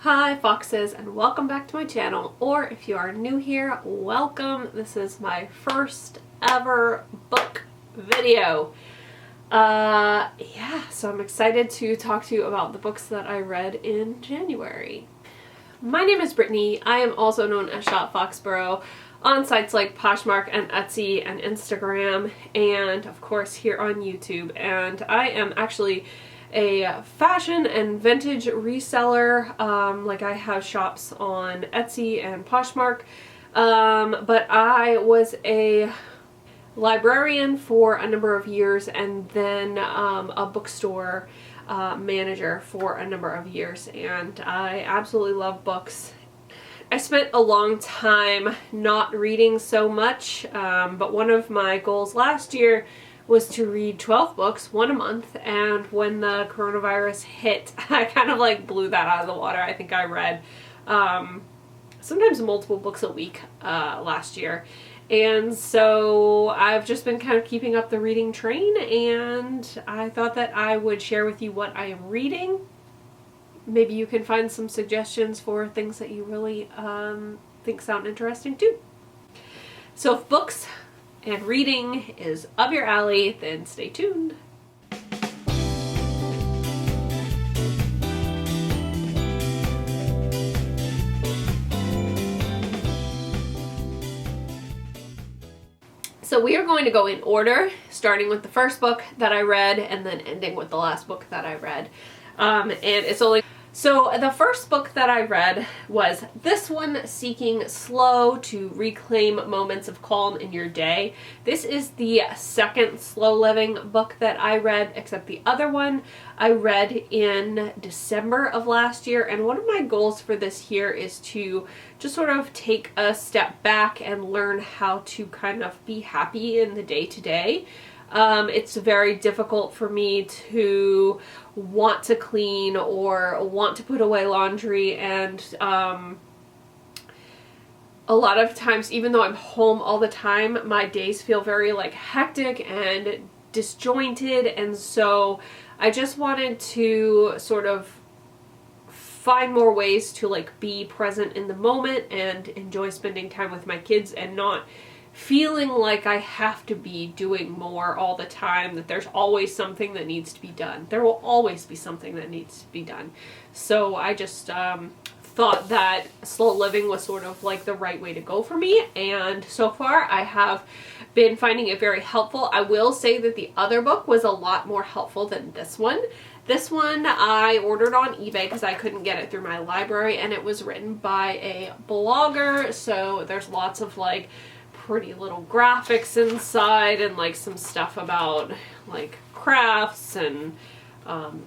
Hi Foxes, and welcome back to my channel, or if you are new here, welcome. This is my first ever book video. So I'm excited to talk to you about the books that I read in January. My name is Brittany. I am also known as SHOPFOXBURROW on sites like Poshmark and Etsy and Instagram, and of course here on YouTube. And I am actually a fashion and vintage reseller. Like I have shops on Etsy and Poshmark, but I was a librarian for a number of years, and then a bookstore manager for a number of years, and I absolutely love books. I spent a long time not reading so much, but one of my goals last year was to read 12 books, one a month, and when the coronavirus hit, I kind of like blew that out of the water. I think I read sometimes multiple books a week last year, and so I've just been kind of keeping up the reading train, and I thought that I would share with you what I am reading. Maybe you can find some suggestions for things that you really think sound interesting too. So if books and reading is up your alley, then stay tuned. So we are going to go in order, starting with the first book that I read and then ending with the last book that I read. So the first book that I read was this one, Seeking Slow to Reclaim Moments of Calm in Your Day. This is the second slow living book that I read, except the other one I read in December of last year. And one of my goals for this year is to just sort of take a step back and learn how to kind of be happy in the day-to-day. It's very difficult for me to want to clean or want to put away laundry, and a lot of times, even though I'm home all the time, my days feel very like hectic and disjointed, and so I just wanted to sort of find more ways to like be present in the moment and enjoy spending time with my kids and not feeling like I have to be doing more all the time, that there's always something that needs to be done. There will always be something that needs to be done. So I just thought that slow living was sort of like the right way to go for me, and so far I have been finding it very helpful. I will say that the other book was a lot more helpful than this one. This one I ordered on eBay because I couldn't get it through my library, and it was written by a blogger, so there's lots of like pretty little graphics inside and like some stuff about like crafts and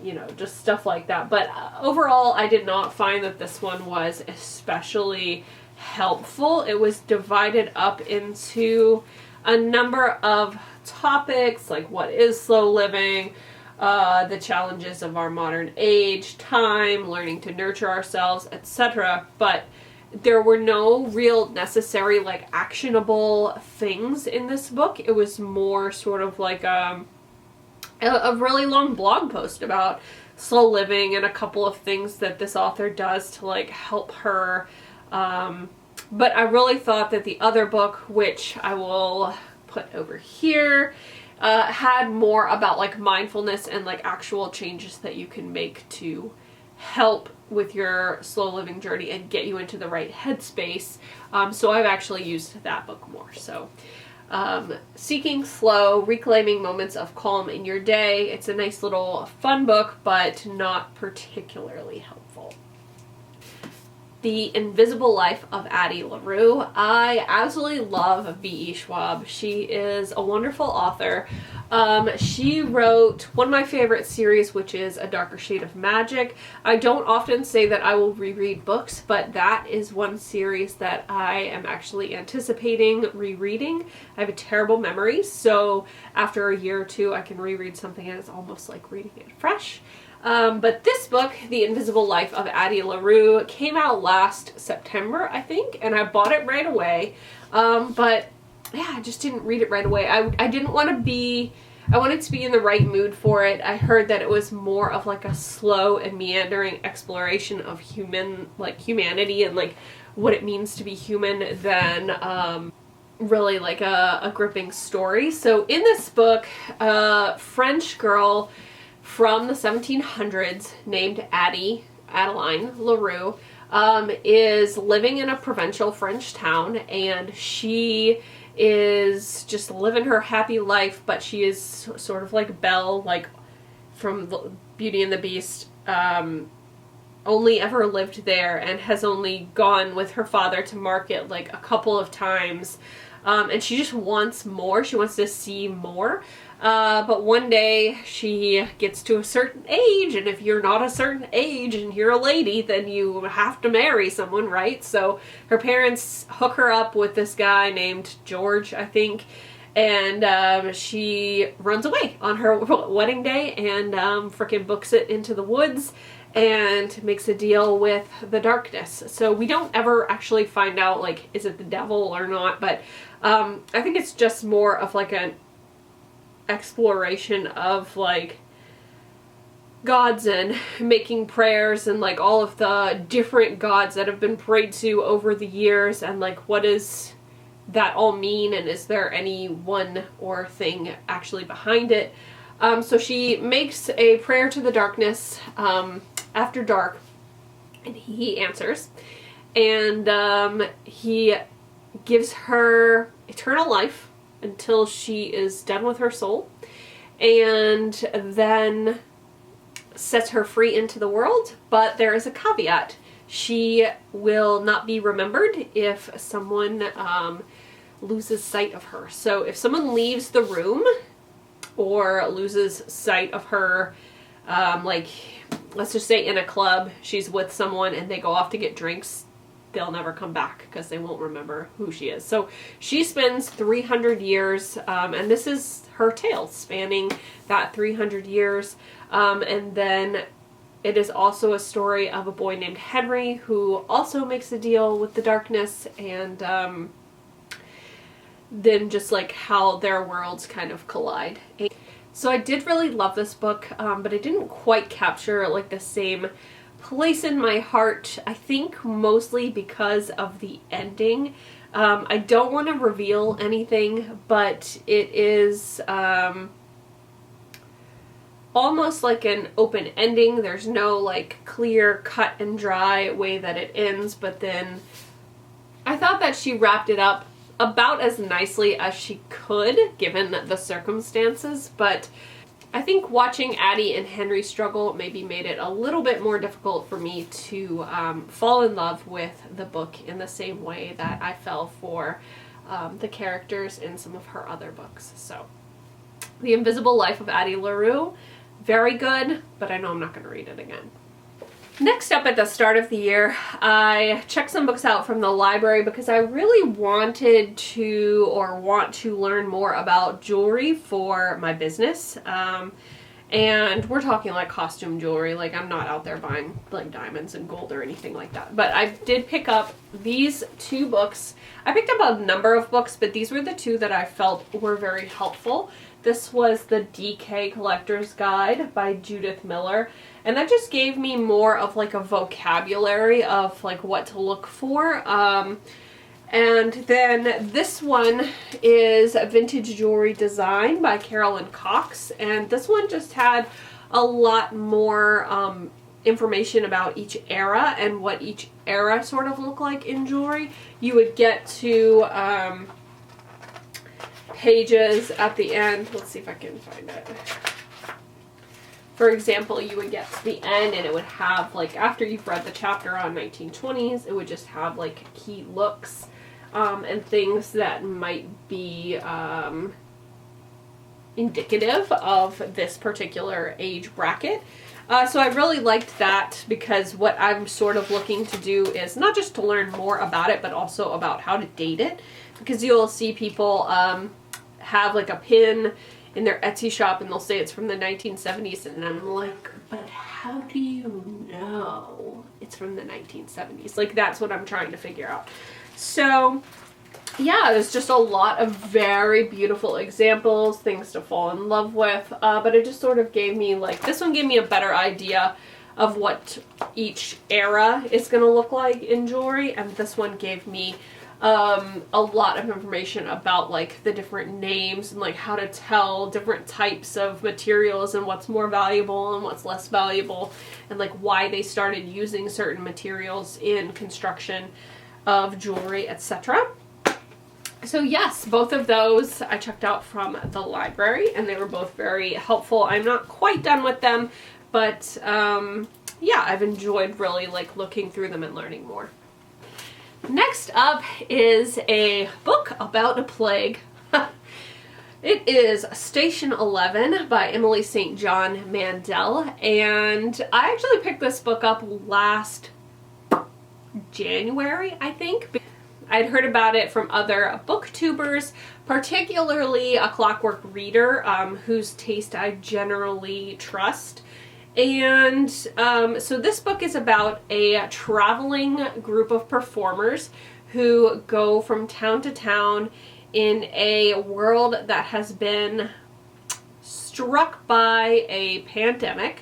you know, just stuff like that. But overall, I did not find that this one was especially helpful. It was divided up into a number of topics, like what is slow living, the challenges of our modern age, time, learning to nurture ourselves, etc. But there were no real necessary like actionable things in this book. It was more sort of like a really long blog post about slow living and a couple of things that this author does to like help her. But I really thought that the other book, which I will put over here, had more about like mindfulness and like actual changes that you can make to help with your slow living journey and get you into the right headspace. So I've actually used that book more. So Seeking Slow, Reclaiming Moments of Calm in Your Day. It's a nice little fun book, but not particularly helpful. The Invisible Life of Addie Larue. I absolutely love V.E. Schwab. She is a wonderful author. She wrote one of my favorite series, which is A Darker Shade of Magic. I don't often say that I will reread books, but that is one series that I am actually anticipating rereading. I have a terrible memory, so after a year or two I can reread something and it's almost like reading it fresh. But this book, The Invisible Life of Addie Larue, came out last September, I think, and I bought it right away. But yeah, I just didn't read it right away. I didn't want to be I wanted to be in the right mood for it. I heard that it was more of like a slow and meandering exploration of humanity and like what it means to be human than really like a gripping story. So in this book, a French girl from the 1700s named Adeline Larue is living in a provincial French town, and she is just living her happy life, but she is sort of like Belle, like from Beauty and the Beast, only ever lived there and has only gone with her father to market like a couple of times, and she just wants more. She wants to see more. But one day she gets to a certain age, and if you're not a certain age and you're a lady, then you have to marry someone, right? So her parents hook her up with this guy named George, I think, and she runs away on her wedding day and frickin' books it into the woods and makes a deal with the darkness. So we don't ever actually find out, like, is it the devil or not, but I think it's just more of like an exploration of like gods and making prayers and like all of the different gods that have been prayed to over the years, and like what does that all mean, and is there any one or thing actually behind it. So she makes a prayer to the darkness after dark, and he answers, and he gives her eternal life until she is done with her soul, and then sets her free into the world. But there is a caveat. She will not be remembered if someone loses sight of her. So if someone leaves the room or loses sight of her, like let's just say in a club, she's with someone and they go off to get drinks, they'll never come back because they won't remember who she is. So she spends 300 years, and this is her tale spanning that 300 years. And then it is also a story of a boy named Henry who also makes a deal with the darkness, and then just like how their worlds kind of collide. So I did really love this book, but it didn't quite capture like the same place in my heart, I think mostly because of the ending. I don't want to reveal anything, but it is almost like an open ending. There's no like clear cut and dry way that it ends, but then I thought that she wrapped it up about as nicely as she could given the circumstances. But I think watching Addie and Henry struggle maybe made it a little bit more difficult for me to fall in love with the book in the same way that I fell for the characters in some of her other books. So, The Invisible Life of Addie Larue, very good, but I know I'm not going to read it again. Next up, at the start of the year, I checked some books out from the library because I really want to learn more about jewelry for my business. And we're talking like costume jewelry, like I'm not out there buying like diamonds and gold or anything like that. But I did pick up these two books. I picked up a number of books, but these were the two that I felt were very helpful. This was the DK Collector's Guide by Judith Miller. And that just gave me more of like a vocabulary of like what to look for. And then this one is Vintage Jewelry Design by Carolyn Cox. And this one just had a lot more information about each era and what each era sort of looked like in jewelry. You would get to pages at the end. Let's see if I can find it. For example, you would get to the end and it would have, like, after you've read the chapter on 1920s, it would just have, like, key looks and things that might be indicative of this particular age bracket. So I really liked that because what I'm sort of looking to do is not just to learn more about it, but also about how to date it. Because you'll see people have, like, a pin in their Etsy shop and they'll say it's from the 1970s, and I'm like, but how do you know it's from the 1970s? Like, that's what I'm trying to figure out. So yeah, there's just a lot of very beautiful examples, things to fall in love with, but it just sort of gave me, like, this one gave me a better idea of what each era is going to look like in jewelry, and this one gave me a lot of information about, like, the different names and, like, how to tell different types of materials and what's more valuable and what's less valuable, and, like, why they started using certain materials in construction of jewelry, etc. So yes, both of those I checked out from the library, and they were both very helpful. I'm not quite done with them, but yeah, I've enjoyed really, like, looking through them and learning more. Next up is a book about a plague. It is Station 11 by Emily St. John Mandel, and I actually picked this book up last January, I think. I'd heard about it from other booktubers, particularly A Clockwork Reader, whose taste I generally trust. And so this book is about a traveling group of performers who go from town to town in a world that has been struck by a pandemic.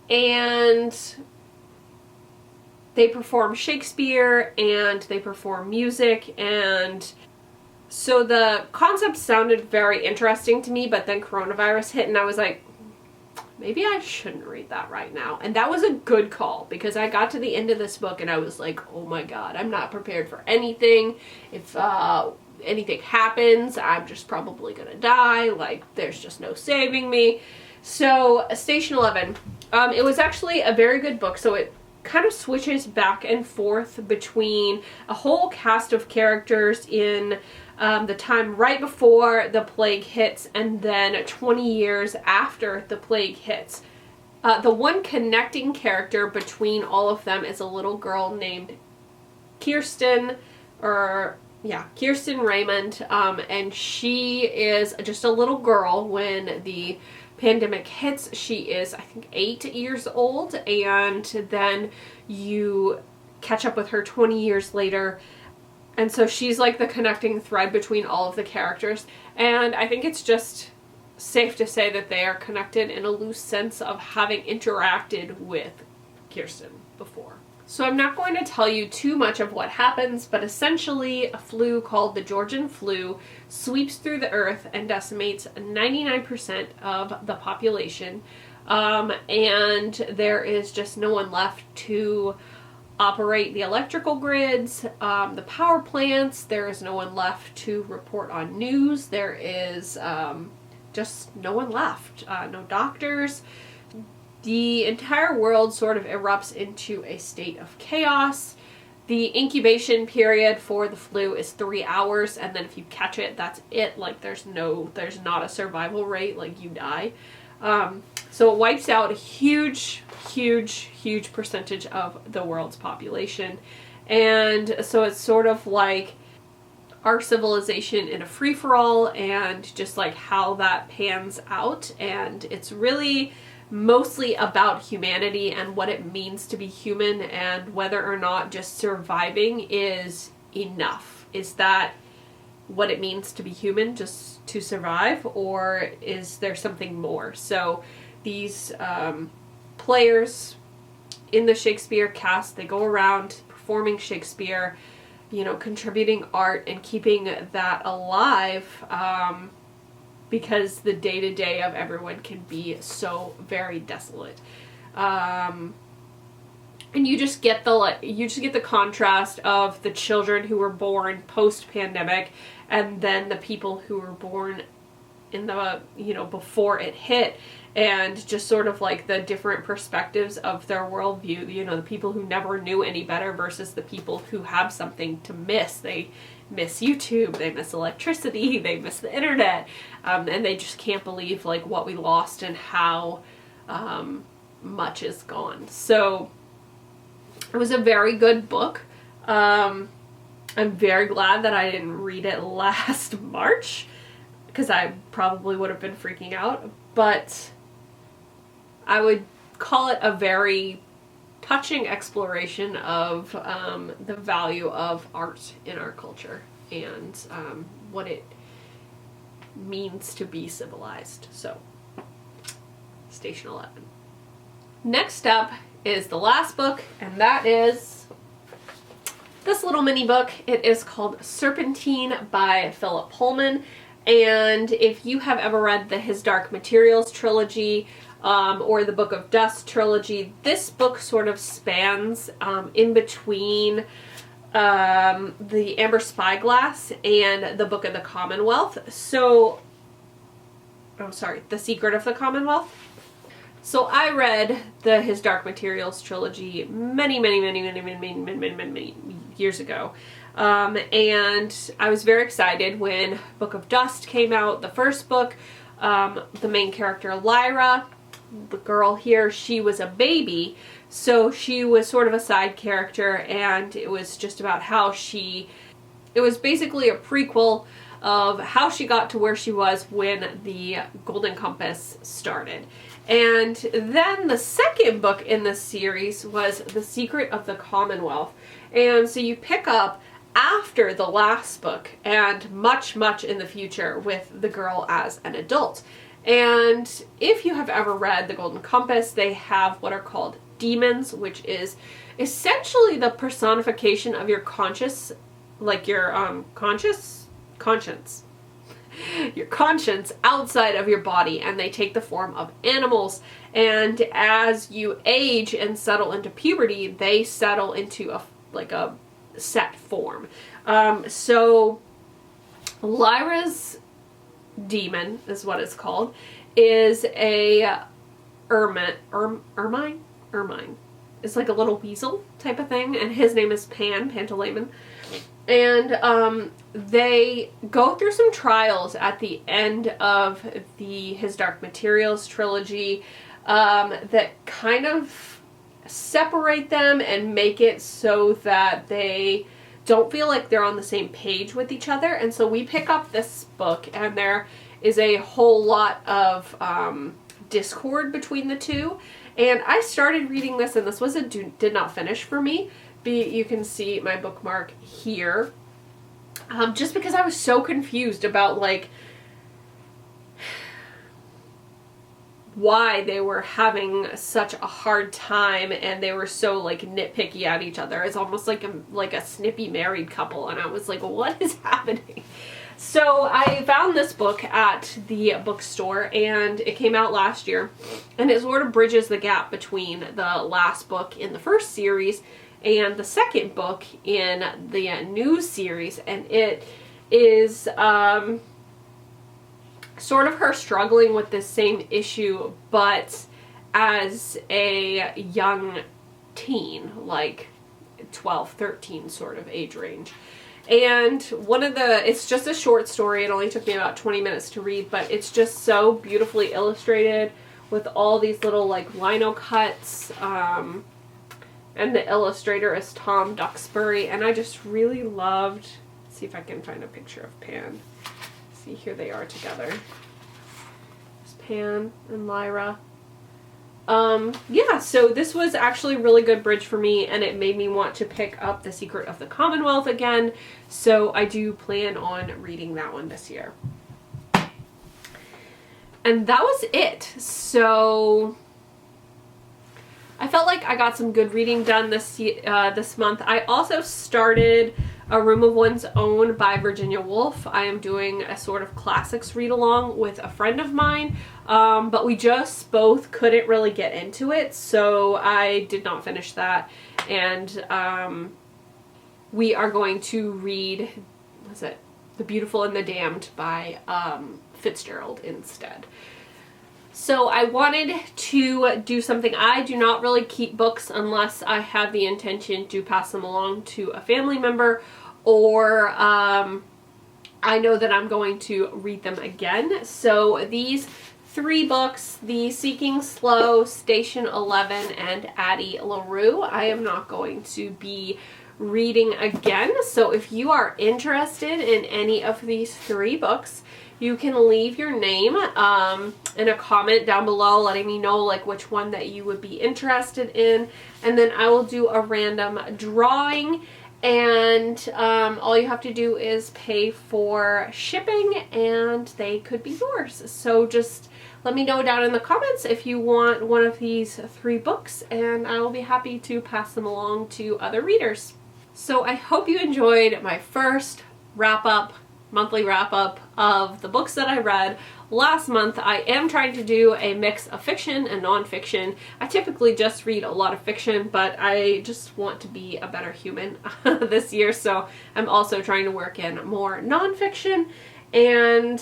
And they perform Shakespeare and they perform music, and so the concept sounded very interesting to me, but then coronavirus hit and I was like, maybe I shouldn't read that right now. And that was a good call, because I got to the end of this book and I was like, oh my god, I'm not prepared for anything. If anything happens, I'm just probably gonna die. Like, there's just no saving me. So Station 11, it was actually a very good book. So it kind of switches back and forth between a whole cast of characters in the time right before the plague hits and then 20 years after the plague hits. The one connecting character between all of them is a little girl named Kirsten Raymond, and she is just a little girl when the pandemic hits. She is, I think, 8 years old, and then you catch up with her 20 years later, and so she's like the connecting thread between all of the characters. And I think it's just safe to say that they are connected in a loose sense of having interacted with Kirsten before. So I'm not going to tell you too much of what happens, but essentially a flu called the Georgian flu sweeps through the earth and decimates 99% of the population, and there is just no one left to operate the electrical grids, the power plants. There is no one left to report on news. There is just no one left, no doctors. The entire world sort of erupts into a state of chaos. The incubation period for the flu is 3 hours, and then if you catch it, that's it. Like, there's not a survival rate, like, you die. So it wipes out a huge percentage of the world's population. And so it's sort of like our civilization in a free-for-all, and just like how that pans out. And it's really mostly about humanity and what it means to be human, and whether or not just surviving is enough. Is that what it means to be human, just to survive, or is there something more? So these players in the Shakespeare cast, they go around performing Shakespeare, you know, contributing art and keeping that alive, because the day-to-day of everyone can be so very desolate. And you just get the contrast of the children who were born post-pandemic, and then the people who were born in the, you know, before it hit, and just sort of like the different perspectives of their worldview. You know, the people who never knew any better versus the people who have something to miss. They miss YouTube, they miss electricity, they miss the internet, and they just can't believe like what we lost and how much is gone. So it was a very good book. I'm very glad that I didn't read it last March, because I probably would have been freaking out, but I would call it a very touching exploration of the value of art in our culture. and what it means to be civilized. So, Station 11. Next up is the last book, and that is this little mini book. It is called Serpentine by Philip Pullman. And if you have ever read the His Dark Materials trilogy or the Book of Dust trilogy, this book sort of spans in between the Amber Spyglass and the Book of the Commonwealth. So, The Secret of the Commonwealth. So I read the His Dark Materials trilogy many years ago. And I was very excited when Book of Dust came out, the first book. The main character, Lyra, the girl here, she was a baby, so she was sort of a side character, and it was just about how it was basically a prequel of how she got to where she was when the Golden Compass started. And then the second book in this series was The Secret of the Commonwealth. And so you pick up after the last book and much in the future with the girl as an adult. And if you have ever read The Golden Compass, they have what are called demons, which is essentially the personification of your conscious, like your conscience, your conscience outside of your body, and they take the form of animals. And as you age and settle into puberty, they settle into a set form. So Lyra's demon is what it's called, is a ermine. It's like a little weasel type of thing, and his name is Pantalaimon. And they go through some trials at the end of the His Dark Materials trilogy that kind of separate them and make it so that they don't feel like they're on the same page with each other. And so we pick up this book, and there is a whole lot of discord between the two. And I started reading this, and this was did not finish for me. You can see my bookmark here. Just because I was so confused about why they were having such a hard time, and they were so nitpicky at each other. It's almost like a snippy married couple, and I was like, what is happening? So I found this book at the bookstore, and it came out last year, and it sort of bridges the gap between the last book in the first series and the second book in the new series. And it is sort of her struggling with this same issue, but as a young teen, 12, 13 sort of age range. And it's just a short story. It only took me about 20 minutes to read, but it's just so beautifully illustrated with all these little lino cuts. And the illustrator is Tom Duxbury, and I just really loved, let's see if I can find a picture of Pan. See, here they are together. There's Pan and Lyra. Yeah, so this was actually a really good bridge for me, and it made me want to pick up The Secret of the Commonwealth again, so I do plan on reading that one this year. And that was it. So I felt like I got some good reading done this month. I also started A Room of One's Own by Virginia Woolf. I am doing a sort of classics read along with a friend of mine, but we just both couldn't really get into it, so I did not finish that. And we are going to read, The Beautiful and the Damned by Fitzgerald instead. So I wanted to do something. I do not really keep books unless I have the intention to pass them along to a family member, or I know that I'm going to read them again. So these 3 books, The Seeking Slow, Station 11, and Addie Larue, I am not going to be reading again. So if you are interested in any of these 3 books, you can leave your name in a comment down below letting me know which one that you would be interested in, and then I will do a random drawing, And all you have to do is pay for shipping and they could be yours. So just let me know down in the comments if you want one of these 3 books, and I will be happy to pass them along to other readers. So I hope you enjoyed my first monthly wrap up of the books that I read last month. I am trying to do a mix of fiction and nonfiction. I typically just read a lot of fiction, but I just want to be a better human this year, so I'm also trying to work in more nonfiction. And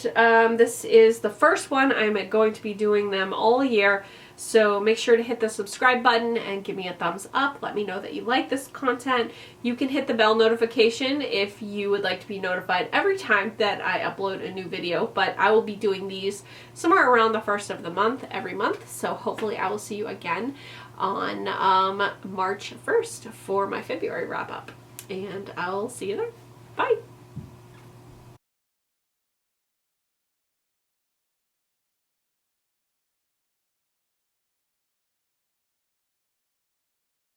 this is the first one. I'm going to be doing them all year, so make sure to hit the subscribe button and give me a thumbs up. Let me know that you like this content. You can hit the bell notification if you would like to be notified every time that I upload a new video, but I will be doing these somewhere around the 1st of the month every month, so hopefully I will see you again on March 1st for my February wrap up, and I'll see you there. Bye!